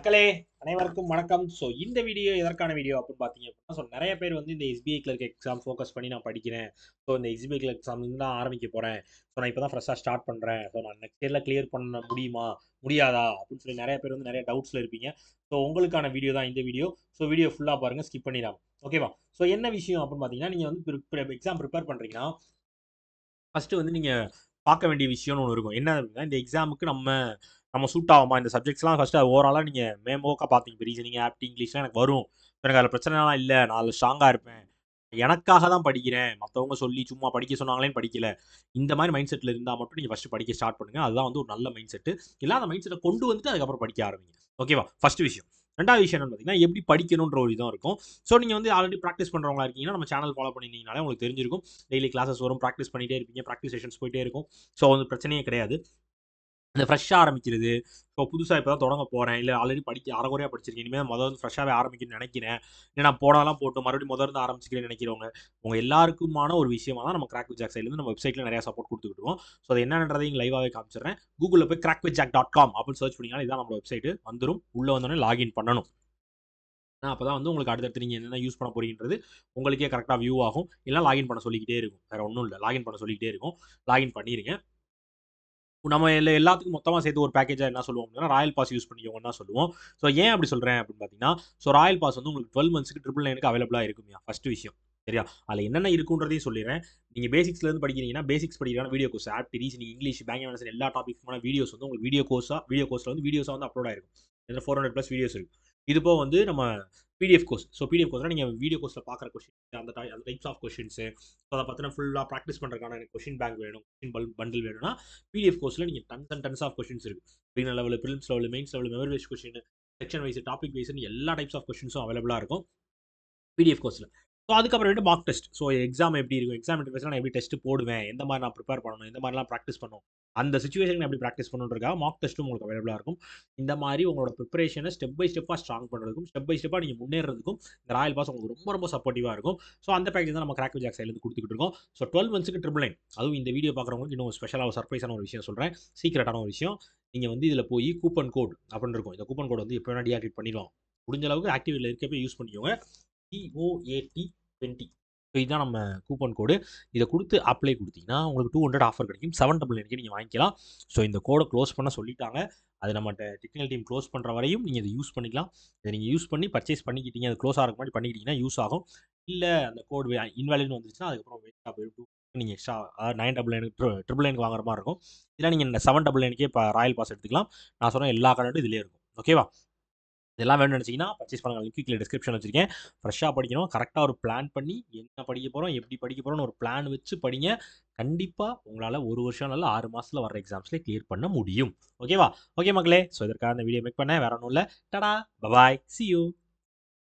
மக்களே அனைவருக்கும் வணக்கம். ஸோ இந்த வீடியோ எதற்கான வீடியோ அப்படின்னு பார்த்தீங்க அப்படின்னா, ஸோ நிறைய பேர் வந்து இந்த எஸ்பிஐ கிளர்க் எக்ஸாம் ஃபோக்கஸ் பண்ணி நான் படிக்கிறேன். ஸோ இந்த எஸ்பிஐ கிளர்க் எக்ஸாம் நான் ஆரம்பிக்க போகிறேன். ஸோ நான் இப்போ தான் ஃப்ரெஷ்ஷாக ஸ்டார்ட் பண்ணுறேன். ஸோ நான் நெக்ஸ்ட் இயரில் கிளியர் பண்ண முடியுமா முடியாதா அப்படின்னு சொல்லி நிறைய பேர் வந்து நிறைய டவுட்ஸில் இருப்பீங்க. ஸோ உங்களுக்கான வீடியோ தான் இந்த வீடியோ. ஸோ வீடியோ ஃபுல்லாக பாருங்கள், ஸ்கிப் பண்ணிடாம. ஓகேவா? ஸோ என்ன விஷயம் அப்படின்னு பார்த்தீங்கன்னா, நீங்கள் வந்து எக்ஸாம் ப்ரிப்பேர் பண்ணுறீங்கன்னா ஃபஸ்ட்டு வந்து நீங்கள் பார்க்க வேண்டிய விஷயம்னு ஒன்று இருக்கும். என்ன அப்படின்னா, இந்த எக்ஸாமுக்கு நம்ம சூட் ஆகுமா, இந்த சப்ஜெக்ட்ஸ்லாம் ஃபஸ்ட்டு ஓவராலாக நீங்கள் மேம்போக்காக பார்த்தீங்க. இப்போ ரீசனிங், ஆப்டி, இங்கிலீஷ்லாம் எனக்கு வரும், எனக்கு அதில் பிரச்சனைலாம் இல்லை, நான் அதில் ஸ்ட்ராங்காக இருப்பேன், எனக்காக தான் படிக்கிறேன், மற்றவங்க சொல்லி சும்மா படிக்க சொன்னாங்களேன்னு படிக்கல, இந்த மாதிரி மைண்ட் செட்டில் இருந்தால் மட்டும் நீங்கள் ஃபஸ்ட்டு படிக்க ஸ்டார்ட் பண்ணுங்கள். அதுதான் வந்து ஒரு நல்ல மைண்ட் செட்டு. இல்லை அந்த மைண்ட் செட்டை கொண்டு வந்துட்டு அதுக்கப்புறம் படிக்க ஆரம்பிங்க. ஓகேவா? ஃபஸ்ட்டு விஷயம். ரெண்டாவது விஷயம் என்னன்னு பார்த்தீங்கன்னா, எப்படி படிக்கணுன்ற ஒரு விதம் இருக்கும். ஸோ நீங்கள் வந்து ஆல்ரெடி ப்ராக்டிஸ் பண்ணுறவங்களா இருக்கீங்கன்னா, நம்ம சேனல் ஃபாலோ பண்ணியிருந்தீங்கனாலே உங்களுக்கு தெரிஞ்சிருக்கும். டெய்லி கிளாஸஸ் வரும், ப்ராக்டிஸ் பண்ணிகிட்டே இருப்பீங்க, ப்ராக்டிஸ் செஷன்ஸ் போயிட்டே இருக்கும். ஸோ வந்து பிரச்சனையே கிடையாது. இந்த ஃப்ரெஷ்ஷாக ஆரம்பிக்கிறது, இப்போ புதுசாக இப்போ தான் தொடங்க போகிறேன், இல்லை ஆல்ரெடி அரைகுறையா படிச்சிருக்கேன், இனிமேல் வந்து ஃப்ரெஷ்ஷாகவே ஆரம்பிக்கணும்னு நினைக்கிறேன், இல்லை நான் போனதெல்லாம் போட்டு மறுபடியும் இருந்து ஆரம்பிச்சிக்கிறேன்னு நினைக்கிறவங்க, உங்கள் எல்லாருக்குமான ஒரு விஷயமா தான் நம்ம கிராக் வித் ஜாக் சைட்லேருந்து நம்ம வெப்சைட்டில் நிறையா சப்போர்ட் கொடுத்துக்கிட்டு இருக்கோம். ஸோ அது என்னன்றதையும் லைவாகவே காமிச்சிடுறேன். கூகுளில் போய் crackwithjack.com அப்படின்னு சர்ச் பண்ணிங்கன்னா இதுதான் நம்ம வெப்சைட்டு வந்துடும். உள்ளே வந்தோடனே லாகின் பண்ணணும். அப்போ தான் வந்து உங்களுக்கு அடுத்தடுத்து நீங்கள் என்னென்ன யூஸ் பண்ண போறீங்கன்றது உங்களுக்கே கரெக்டாக வியூ ஆகும். இல்லை லாகின் பண்ண சொல்லிக்கிட்டே இருக்கும். வேறு ஒன்றும் இல்லை, லாகின் பண்ண சொல்லிக்கிட்டே இருக்கும். லாகின் பண்ணிடுங்க. நம்ம எல்லாத்துக்கும் மொத்தமாக சேர்த்து ஒரு பேக்கேஜாக என்ன சொல்லுவோம் அப்படின்னா, ராயல் பாஸ் யூஸ் பண்ணிக்கோங்கன்னு தான் சொல்லுவோம். ஸோ ஏன் அப்படி சொல்கிறேன் அப்படின்னு பார்த்தீங்கன்னா, ஸோ ராயல் பாஸ் வந்து உங்களுக்கு 12 மந்த்ஸ்க்கு 999க்கு அவைலபிளாக இருக்கும்யா. ஃபஸ்ட்டு விஷயம் சரியா? அதில் என்னென்ன இருக்குன்றதையும் சொல்லிடுறேன். நீங்கள் பேசிக்ஸ்லேருந்து படிக்கிறீங்கன்னா, பேசிக்ஸ் படிக்கிறீங்கன்னா video course, apti, reasoning, English, banking management எல்லா டாபிக்ஸ்மான வீடியோஸ் வந்து உங்களுக்கு வீடியோ கோர்ஸில் வந்து வீடியோஸாக வந்து அப்லோட் ஆயிருக்கும். இதில் 400+ வீடியோஸ் இருக்குது. இது போக வந்து நம்ம பிடிஎஃப் கோர்ஸ். ஸோ பிடிஎஃப் கோர்ஸ்னா நீங்கள் வீடியோ கோர்ஸில் பார்க்குற கொஸ்டின், அந்த டைப்ஸ் ஆஃப் கொஸ்டின்ஸு, ஸோ அதை பார்த்தினா ஃபுல்லாக ப்ராக்டிஸ் பண்ணுறதுக்கான எனக்கு கொஸ்டின் பேங்க் வேணும், கொஸ்டின் பண்டில் வேணும்னா பிடிஎஃப் கோர்ஸில் நீங்கள் tons and tons of questions இருக்குது. Beginner level, prelims level, mains level, memory wise question, section wise, topic வைஸ்னு எல்லா டைப்ஸ் ஆஃப் கொஸ்டின்ஸும் அவைலபிளாக இருக்கும் பிடிஎஃப் கோர்ஸில். ஸோ அதுக்கப்புறம் மார்க் டெஸ்ட். ஸோ எக்ஸாம் எப்படி இருக்கும், எக்ஸாம் இன்டர்ஃபேஸில் நான் எப்படி டெஸ்ட் போடுவேன், எந்த மாதிரி நான் ப்ரிப்பேர் பண்ணணும், எந்த மாதிரிலாம் ப்ராக்டிஸ் பண்ணணும், அந்த சிச்சுவேஷன் எப்படி ப்ராக்டிஸ் பண்ணுறதுக்காக மார்க் டெஸ்ட்டும் உங்களுக்கு அவைலபிளாக இருக்கும். இந்த மாதிரி உங்களோட ப்ரிப்பரேஷனை ஸ்டெப் பை ஸ்டெப்பாக ஸ்ட்ராங் பண்ணுறதுக்கும், ஸ்டெப் பை ஸ்டெப்பாக நீங்கள் முன்னேறதுக்கும் இந்த ராயல் பாஸ் உங்களுக்கு ரொம்ப ரொம்ப சப்போர்ட்டிவாக இருக்கும். ஸோ அந்த பேக்கேஜ் தான் நம்ம கிராக் வித் ஜாக் சைட்லேருந்து கொடுத்துக்கிட்டு இருக்கோம். ஸோ 12 மந்த்ஸ்க்கு 999. அதுவும் இந்த வீடியோ பார்க்குறவங்களுக்கு இன்னும் ஸ்பெஷலாக ஒரு சர்ப்ரைஸான ஒரு விஷயம் சொல்கிறேன், சீக்ரெட்டான ஒரு விஷயம். நீங்கள் வந்து இதில் போய் கூப்பன் கோட் அப்படின்னு இருக்கும். இந்த கூப்பன் கோட் வந்து எப்போ வேணால் டீஆக்டிவேட் பண்ணிடுவோம். முடிஞ்ச அளவுக்கு ஆக்டிவில் இருக்கப்போ யூஸ் பண்ணிக்கோங்க. COAT20. ஸோ இதுதான் நம்ம கூப்பன் கோடு. இதை கொடுத்து அப்ளை கொடுத்தீங்கன்னா உங்களுக்கு 200 ஆஃபர் கிடைக்கும். 799க்கு நீங்கள் வாங்கிக்கலாம். ஸோ இந்த கோடை க்ளோஸ் பண்ண சொல்லிட்டாங்க. அது நம்மகிட்ட டெக்னிக்கல் டீம் க்ளோஸ் பண்ணுற வரையும் நீங்கள் இதை யூஸ் பண்ணிக்கலாம். இதை நீங்கள் யூஸ் பண்ணி பர்ச்சேஸ் பண்ணிக்கிட்டீங்க, அது க்ளோஸ் ஆகிறதுக்கு முன்னாடி பண்ணிக்கிட்டீங்கன்னா யூஸ் ஆகும். இல்லை அந்த கோடு இன்வாலிட்னு வந்துச்சுன்னா அதுக்கப்புறம் வேஸ்ட்டாக போயிடும். நீங்கள் எக்ஸ்ட்ரா 999க்கு வாங்குற மாதிரி இருக்கும். இல்லை நீங்கள் இந்த 799க்கே இப்போ ராயல் பாஸ் எடுத்துக்கலாம். நான் சொன்ன எல்லா கண்டென்ட்டும் இதிலே இருக்கும். ஓகேவா? இதெல்லாம் வேணும்னு நினச்சிங்கன்னா பர்ச்சேஸ் பண்ணுங்க. லிங்க் கீழே டிஸ்கிரிப்ஷன் வச்சிருக்கேன். ஃப்ரெஷ்ஷாக படிக்கணும், கரெக்டாக ஒரு பிளான் பண்ணி என்ன படிக்க போகிறோம், எப்படி படிக்க போகிறோம்னு ஒரு பிளான் வச்சு படிங்க. கண்டிப்பாக உங்களால் 1 வருஷம் இல்லை 6 மாதத்தில் வர எக்ஸாம்ஸில் கிளியர் பண்ண முடியும். ஓகேவா? ஓகே மக்களே, ஸோ இதற்காக இந்த வீடியோ மேக் பண்ணேன். வேற ஒன்றும் இல்லை. டடா, பபாய், சி யூ.